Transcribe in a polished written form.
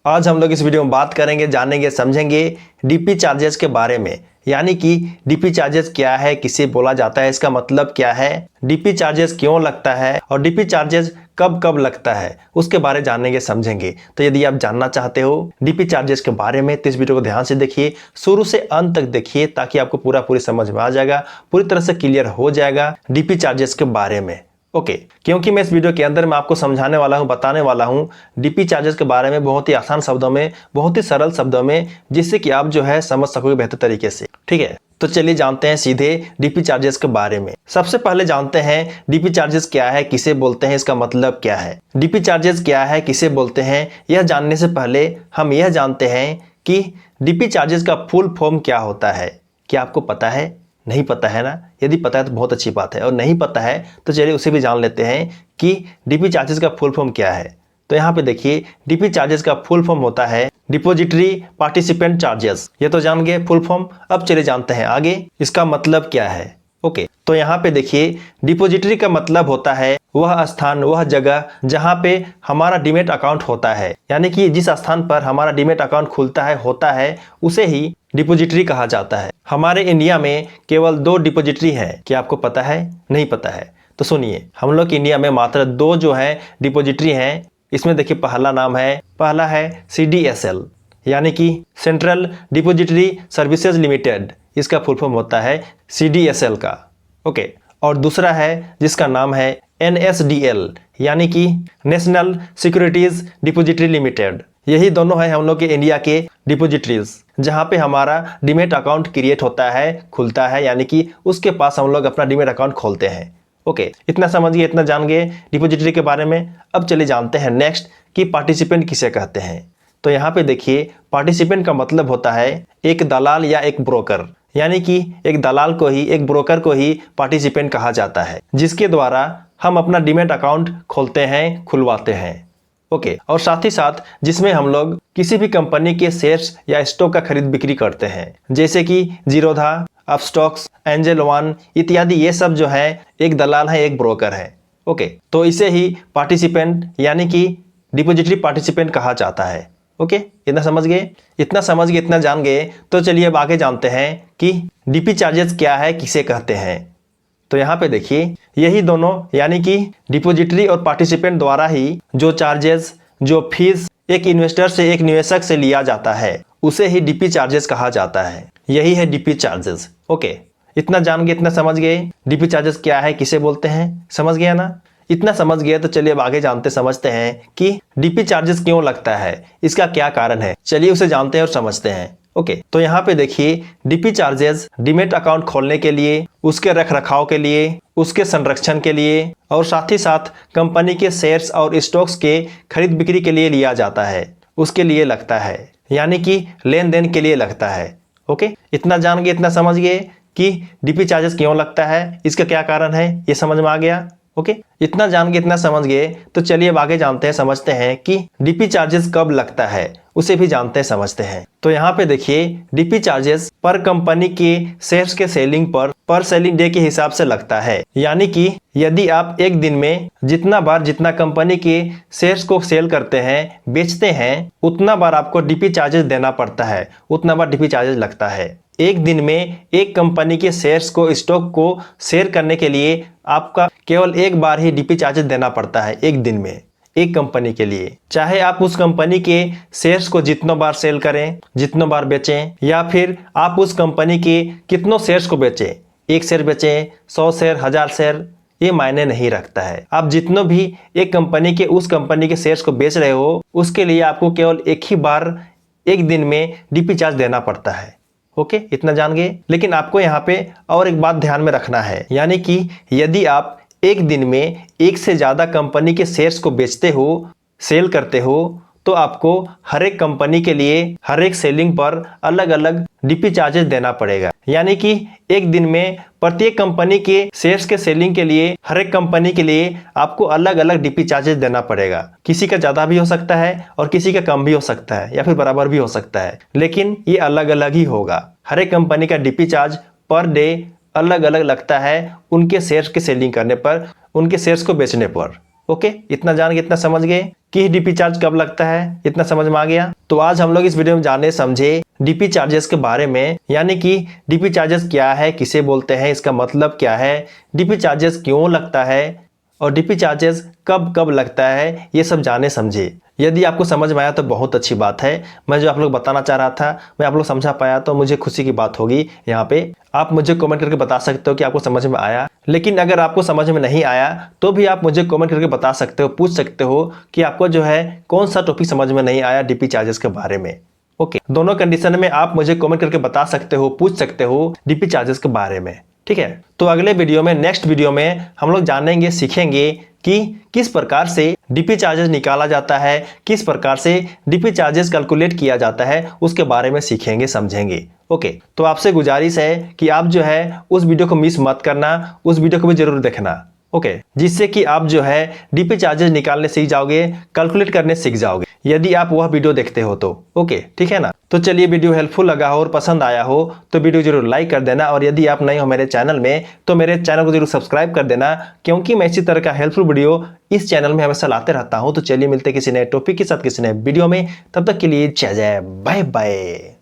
आज हम लोग इस वीडियो में बात करेंगे, जानेंगे, समझेंगे डीपी चार्जेस के बारे में। यानी कि डीपी चार्जेस क्या है, किसे बोला जाता है, इसका मतलब क्या है, डीपी चार्जेस क्यों लगता है और डीपी चार्जेस कब कब लगता है, उसके बारे जानेंगे, समझेंगे। तो यदि आप जानना चाहते हो डीपी चार्जेस के बारे में तो इस वीडियो को ध्यान से देखिए, शुरू से अंत तक देखिए, ताकि आपको पूरी समझ में आ जाएगा, पूरी तरह से क्लियर हो जाएगा डीपी चार्जेस के बारे में। ओके, क्योंकि मैं इस वीडियो के अंदर मैं आपको समझाने वाला हूं, बताने वाला हूं डीपी चार्जेस के बारे में बहुत ही आसान शब्दों में, बहुत ही सरल शब्दों में, जिससे कि आप जो है समझ सकोगे बेहतर तरीके से। ठीक है, तो चलिए जानते हैं सीधे डीपी चार्जेस के बारे में। सबसे पहले जानते हैं डीपी चार्जेस क्या है, किसे बोलते हैं, इसका मतलब क्या है। डीपी चार्जेस क्या है, किसे बोलते हैं, यह जानने से पहले हम यह जानते हैं कि डीपी चार्जेस का फुल फॉर्म क्या होता है। क्या आपको पता है? नहीं पता है ना? यदि पता है तो बहुत अच्छी बात है, और नहीं पता है तो चलिए उसे भी जान लेते हैं कि डीपी चार्जेस का फुल फॉर्म क्या है। तो यहाँ पे देखिए, डीपी चार्जेस का फुल फॉर्म होता है डिपॉजिटरी पार्टिसिपेंट चार्जेस। ये तो जान गए फुल फॉर्म। अब चलिए जानते हैं आगे इसका मतलब क्या है। ओके, तो यहाँ पे देखिए, डिपॉजिटरी का मतलब होता है वह स्थान, वह जगह जहाँ पे हमारा डीमैट अकाउंट होता है। यानी कि जिस स्थान पर हमारा डीमैट अकाउंट खुलता है, होता है, उसे ही डिपॉजिटरी कहा जाता है। हमारे इंडिया में केवल 2 डिपॉजिटरी हैं। क्या आपको पता है? नहीं पता है तो सुनिए, हम लोग इंडिया में मात्र 2 जो है डिपॉजिटरी हैं। इसमें देखिए, पहला है CDSL, यानी कि सेंट्रल डिपॉजिटरी सर्विसेज लिमिटेड। इसका फुल फॉर्म होता है CDSL का। ओके, और दूसरा है जिसका नाम है NSDL, यानी कि नेशनल सिक्योरिटीज डिपॉजिटरी लिमिटेड। यही दोनों है हम लोग के इंडिया के डिपॉजिटरीज, जहां पे हमारा डीमैट अकाउंट क्रिएट होता है, खुलता है, यानी कि उसके पास हम लोग अपना डीमैट अकाउंट खोलते हैं। ओके, इतना समझ गए, इतना जान गए डिपॉजिटरी के बारे में। अब चलिए जानते हैं नेक्स्ट कि पार्टिसिपेंट किसे कहते हैं। तो यहाँ पे देखिए, पार्टिसिपेंट का मतलब होता है एक दलाल या एक ब्रोकर। यानी कि एक दलाल को ही, एक ब्रोकर को ही पार्टिसिपेंट कहा जाता है, जिसके द्वारा हम अपना डीमैट अकाउंट खोलते हैं, खुलवाते हैं। ओके, और साथ ही साथ जिसमें हम लोग किसी भी कंपनी के शेयर्स या स्टॉक का खरीद बिक्री करते हैं, जैसे कि जीरोधा, अपस्टॉक्स, एंजल वन इत्यादि। ये सब जो है एक दलाल है, एक ब्रोकर है। ओके, तो इसे ही पार्टिसिपेंट यानी कि डिपॉजिटरी पार्टिसिपेंट कहा जाता है। ओके, इतना समझ गए, इतना जान गए। तो चलिए अब आगे जानते हैं कि डीपी चार्जेस क्या है, किसे कहते हैं। तो यहाँ पे देखिए, यही दोनों यानी कि डिपॉजिटरी और पार्टिसिपेंट द्वारा ही जो चार्जेस, जो फीस एक इन्वेस्टर से, एक निवेशक से लिया जाता है, उसे ही डीपी चार्जेस कहा जाता है। यही है डीपी चार्जेस। ओके, इतना जान गए, इतना समझ गए डीपी चार्जेस क्या है, किसे बोलते हैं। समझ गया ना? इतना समझ गए तो चलिए अब आगे जानते समझते हैं कि डीपी चार्जेस क्यों लगता है, इसका क्या कारण है। चलिए उसे जानते हैं और समझते हैं। ओके, तो यहाँ पे देखिए, डीपी चार्जेस डीमैट अकाउंट खोलने के लिए, उसके रख रखाव के लिए, उसके संरक्षण के लिए, और साथ ही साथ कंपनी के शेयर्स और स्टॉक्स के खरीद बिक्री के लिए लिया जाता है, उसके लिए लगता है। यानी कि लेन देन के लिए लगता है। ओके, इतना जान गए, इतना समझ गए कि डीपी चार्जेस क्यों लगता है, इसका क्या कारण है, ये समझ में आ गया। ओके, इतना जान गए, इतना समझ गए तो चलिए अब आगे जानते हैं, समझते हैं कि डीपी चार्जेस कब लगता है, उसे भी जानते हैं, समझते हैं। तो यहाँ पे देखिए, डीपी चार्जेस पर कंपनी के शेयर्स के सेलिंग पर सेलिंग डे के हिसाब से लगता है। यानी कि यदि आप एक दिन में जितना कंपनी के शेयर्स को सेल करते हैं, बेचते हैं, उतना बार आपको डीपी चार्जेस देना पड़ता है, उतना बार डीपी चार्जेस लगता है। एक दिन में एक कंपनी के शेयर्स को, स्टॉक को शेयर करने के लिए आपका केवल एक बार ही डीपी चार्जेस देना पड़ता है, एक दिन में, एक कंपनी के लिए। चाहे आप उस कंपनी के शेयर्स को जितनों बार सेल करें, जितनों बार बेचें, या फिर आप उस कंपनी के कितनों शेयर्स को बेचें, 1 शेयर बेचें, 100 शेयर, 1000 शेयर, ये मायने नहीं रखता है। आप जितनों भी एक कंपनी के, उस कंपनी के शेयर्स को बेच रहे हो, उसके लिए आपको केवल एक ही बार, एक दिन में डीपी चार्ज देना पड़ता है। ओके, इतना जान गए। लेकिन आपको यहाँ पे और एक बात ध्यान में रखना है, यानी कि यदि आप एक दिन में एक से ज्यादा कंपनी के शेयर्स को बेचते हो, सेल करते हो, तो आपको हर एक कंपनी के लिए, हर एक सेलिंग पर अलग अलग डीपी चार्जेस देना पड़ेगा। यानी कि एक दिन में प्रत्येक कंपनी के शेयर्स के सेलिंग के लिए, हर एक कंपनी के लिए आपको अलग अलग डीपी चार्जेस देना पड़ेगा। किसी का ज्यादा भी हो सकता है और किसी का कम भी हो सकता है, या फिर बराबर भी हो सकता है, लेकिन ये अलग अलग ही होगा। हर एक कंपनी का डीपी चार्ज पर डे अलग अलग लगता है, उनके शेयर्स के सेलिंग करने पर, उनके शेयर्स को बेचने पर। ओके, इतना जान गए, इतना समझ गए कि डीपी चार्ज कब लगता है, इतना समझ में आ गया। तो आज हम लोग इस वीडियो में जाने समझे डीपी चार्जेस के बारे में, यानी कि डीपी चार्जेस क्या है, किसे बोलते हैं, इसका मतलब क्या है, डीपी चार्जेस क्यों लगता है और डीपी चार्जेस कब कब लगता है, ये सब जाने समझे। यदि आपको समझ में आया तो बहुत अच्छी बात है। मैं जो आप लोग बताना चाह रहा था मैं आप लोग समझा पाया तो मुझे खुशी की बात होगी। यहाँ पे आप मुझे कमेंट करके बता सकते हो कि आपको समझ में आया। लेकिन अगर आपको समझ में नहीं आया तो भी आप मुझे कमेंट करके बता सकते हो, पूछ सकते हो कि आपको जो है कौन सा टॉपिक समझ में नहीं आया डीपी चार्जेस के बारे में। ओके, दोनों कंडीशन में आप मुझे कमेंट करके बता सकते हो, पूछ सकते हो डीपी चार्जेस के बारे में। ठीक है, तो अगले वीडियो में, नेक्स्ट वीडियो में हम लोग जानेंगे, सीखेंगे कि किस प्रकार से डीपी चार्जेस निकाला जाता है, किस प्रकार से डीपी चार्जेस कैलकुलेट किया जाता है, उसके बारे में सीखेंगे, समझेंगे। ओके, तो आपसे गुजारिश है कि आप जो है उस वीडियो को मिस मत करना, उस वीडियो को भी जरूर देखना। ओके, जिससे कि आप जो है डीपी चार्जेस निकालने सीख जाओगे, कैलकुलेट करने सीख जाओगे, यदि आप वह वीडियो देखते हो तो। ओके, ठीक है ना। तो चलिए, वीडियो हेल्पफुल लगा हो और पसंद आया हो तो वीडियो जरूर लाइक कर देना, और यदि आप नए हो मेरे चैनल में तो मेरे चैनल को जरूर सब्सक्राइब कर देना, क्योंकि मैं इसी तरह का हेल्पफुल वीडियो इस चैनल में हमेशा लाते रहता हूं। तो चलिए मिलते किसी नए टॉपिक के साथ किसी नए वीडियो में, तब तक के लिए जय जय, बाय बाय।